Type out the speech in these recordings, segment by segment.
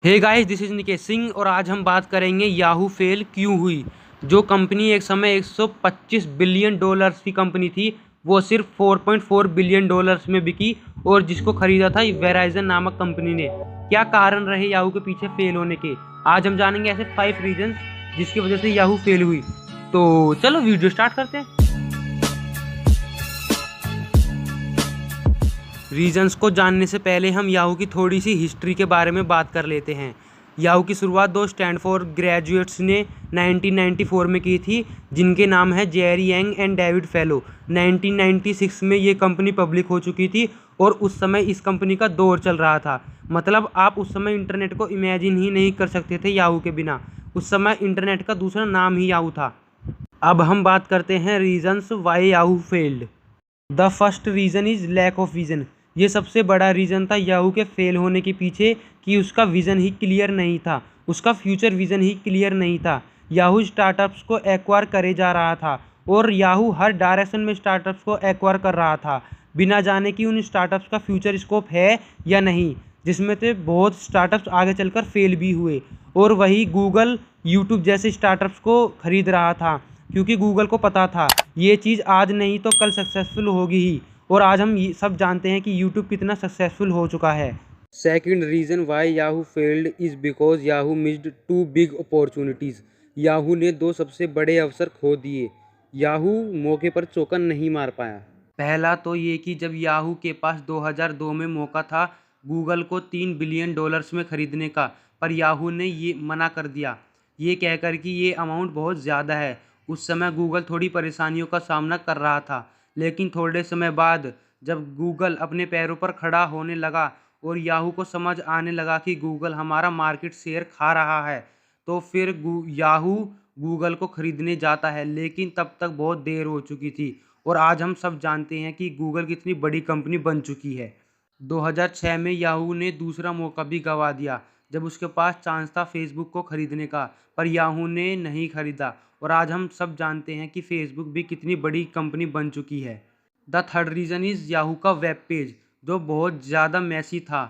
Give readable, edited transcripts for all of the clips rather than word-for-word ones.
Hey guys, this is Nikesh Singh और आज हम बात करेंगे याहू फेल क्यों हुई। जो कंपनी एक समय 125 बिलियन डॉलर्स की कंपनी थी, वो सिर्फ 4.4 बिलियन डॉलर्स में बिकी और जिसको खरीदा था वेराइजन नामक कंपनी ने। क्या कारण रहे याहू के पीछे फेल होने के, आज हम जानेंगे ऐसे 5 रीजन जिसकी वजह से याहू फेल हुई। तो चलो वीडियो स्टार्ट करते हैं। रीजंस को जानने से पहले हम याहू की थोड़ी सी हिस्ट्री के बारे में बात कर लेते हैं। याहू की शुरुआत दो स्टैनफोर्ड ग्रेजुएट्स ने 1994 में की थी, जिनके नाम है Jerry Yang and David fellow. 1996 में ये कंपनी पब्लिक हो चुकी थी और उस समय इस कंपनी का दौर चल रहा था। मतलब आप उस समय इंटरनेट को इमेजिन ही नहीं कर सकते थे याहू के बिना। उस समय इंटरनेट का दूसरा नाम ही याहू था। अब हम बात करते हैं reasons why Yahoo failed. The first reason is lack of vision. ये सबसे बड़ा रीज़न था याहू के फेल होने के पीछे कि उसका विज़न ही क्लियर नहीं था, उसका फ्यूचर विज़न ही क्लियर नहीं था। याहू स्टार्टअप्स को एक्वायर करे जा रहा था और याहू हर डायरेक्शन में स्टार्टअप्स को एक्वायर कर रहा था, बिना जाने कि उन स्टार्टअप्स का फ्यूचर स्कोप है या नहीं, जिसमें से बहुत स्टार्टअप्स आगे चलकर फेल भी हुए। और वही गूगल, यूट्यूब जैसे स्टार्टअप्स को खरीद रहा था, क्योंकि गूगल को पता था ये चीज़ आज नहीं तो कल सक्सेसफुल होगी ही। और आज हम सब जानते हैं कि यूट्यूब कितना सक्सेसफुल हो चुका है। Second reason why Yahoo failed is because Yahoo missed two big opportunities. Yahoo ने दो सबसे बड़े अवसर खो दिए। याहू मौके पर चौका नहीं मार पाया। पहला तो ये कि जब याहू के पास 2002 में मौका था गूगल को 3 बिलियन डॉलर्स में खरीदने का, पर याहू ने ये मना कर दिया, ये कहकर कि ये अमाउंट बहुत ज़्यादा है। उस समय गूगल थोड़ी परेशानियों का सामना कर रहा था, लेकिन थोड़े समय बाद जब गूगल अपने पैरों पर खड़ा होने लगा और याहू को समझ आने लगा कि गूगल हमारा मार्केट शेयर खा रहा है, तो फिर याहू गूगल को खरीदने जाता है। लेकिन तब तक बहुत देर हो चुकी थी और आज हम सब जानते हैं कि गूगल कितनी बड़ी कंपनी बन चुकी है। 2006 में याहू ने दूसरा मौका भी गंवा दिया, जब उसके पास चांस था फेसबुक को खरीदने का, पर याहू ने नहीं खरीदा और आज हम सब जानते हैं कि फेसबुक भी कितनी बड़ी कंपनी बन चुकी है। The third reason is Yahoo का वेब पेज, जो बहुत ज़्यादा मैसी था,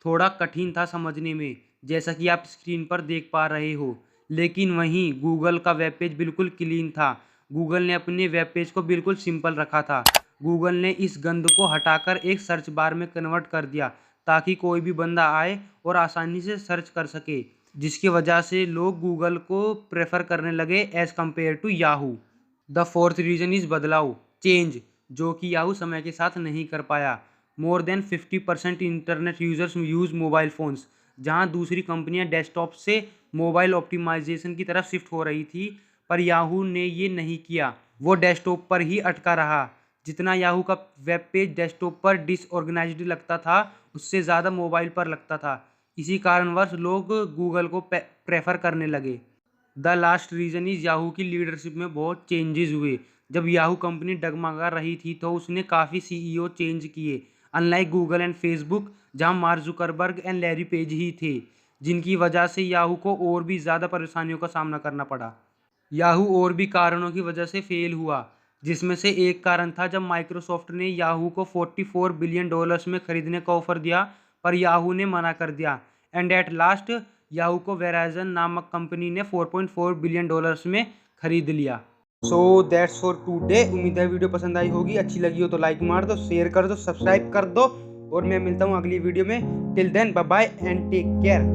थोड़ा कठिन था समझने में, जैसा कि आप स्क्रीन पर देख पा रहे हो। लेकिन वहीं गूगल का वेब पेज बिल्कुल क्लीन था। गूगल ने अपने वेब पेज को बिल्कुल सिंपल रखा था। गूगल ने इस गंद को हटाकर एक सर्च बार में कन्वर्ट कर दिया, ताकि कोई भी बंदा आए और आसानी से सर्च कर सके, जिसकी वजह से लोग गूगल को प्रेफर करने लगे as compared to Yahoo. The fourth reason is बदलाव, चेंज, जो कि याहू समय के साथ नहीं कर पाया। More than 50% internet users use mobile phones. जहां दूसरी कंपनियां डेस्कटॉप से मोबाइल ऑप्टिमाइजेशन की तरफ शिफ्ट हो रही थी, पर याहू ने ये नहीं किया, वो डेस्कटॉप पर ही अटका रहा। जितना याहू का वेब पेज डेस्कटॉप पर डिसऑर्गेनाइज्ड लगता था, उससे ज़्यादा मोबाइल पर लगता था। इसी कारणवश लोग गूगल को प्रेफर करने लगे। The last reason is Yahoo की लीडरशिप में बहुत चेंजेस हुए। जब याहू कंपनी डगमगा रही थी तो उसने काफ़ी सीईओ चेंज किए, अनलाइक गूगल एंड फेसबुक, जहां Mark Zuckerberg and Larry Page ही थे, जिनकी वजह से याहू को और भी ज़्यादा परेशानियों का सामना करना पड़ा। याहू और भी कारणों की वजह से फेल हुआ, जिसमें से एक कारण था जब माइक्रोसॉफ्ट ने याहू को 44 बिलियन डॉलर्स में खरीदने का ऑफर दिया, पर याहू ने मना कर दिया। एंड एट लास्ट याहू को वेराइजन नामक कंपनी ने 4.4 बिलियन डॉलर्स में खरीद लिया। So that's for today. उम्मीद है वीडियो पसंद आई होगी, अच्छी लगी हो तो लाइक मार दो, शेयर कर दो, सब्सक्राइब कर दो और मैं मिलता हूँ अगली वीडियो में। Till then bye bye and take care.